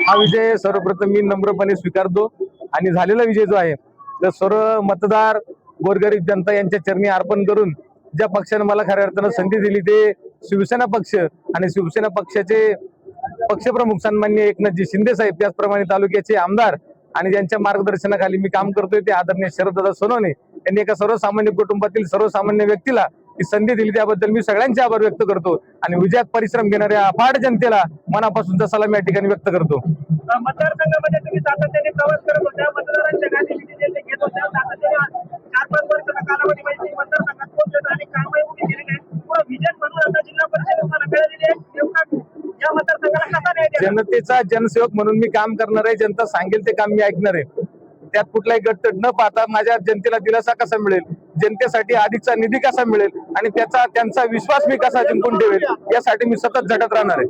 हा विजय सर्वप्रथम मी नम्रपणे स्वीकारतो आणि झालेला विजय जो आहे तर सर्व मतदार गोरगरीब जनता यांच्या चरणी अर्पण करून ज्या पक्षाने मला खऱ्या अर्थानं संधी दिली ते शिवसेना पक्ष आणि शिवसेना पक्षाचे पक्षप्रमुख सन्माननीय एकनाथजी शिंदे साहेब, त्याचप्रमाणे तालुक्याचे आमदार आणि ज्यांच्या मार्गदर्शनाखाली मी काम करतोय ते आदरणीय शरददादा सोनवणे यांनी एका सर्वसामान्य कुटुंबातील सर्वसामान्य व्यक्तीला ही संधी दिली त्याबद्दल मी सगळ्यांचे आभार व्यक्त करतो आणि विजयात परिश्रम घेणाऱ्या अफाट जनतेला मनापासूनचा सलाम या ठिकाणी व्यक्त करतो। मतदारसंघामध्ये तुम्ही सातत्याने प्रवास करत होत्या, मतदारांच्या गाठी घेत होत्या, सातत्याने 4-5 वर्षाचा कालावधीमध्ये मतदारसंघात पोहोचत आणि कामही उभी केलेली आहेत। पुढे विजन म्हणून आता जिल्हा परिषद तुम्हाला मिळालेली आहे, नेमका या मतदारसंघाला कसा न्याय द्याल? जनतेचा जनसेवक म्हणून मी काम करणार आहे, जनता सांगेल ते काम मी ऐकणार आहे, त्यात कुठलाही गटतट न पाहता माझ्या जनतेला दिलासा कसा मिळेल, जनतेसाठी अधिकचा निधी कसा मिळेल आणि त्यांचा विश्वास मी कसा जिंकून ठेवेल यासाठी मी सतत झटत राहणार आहे।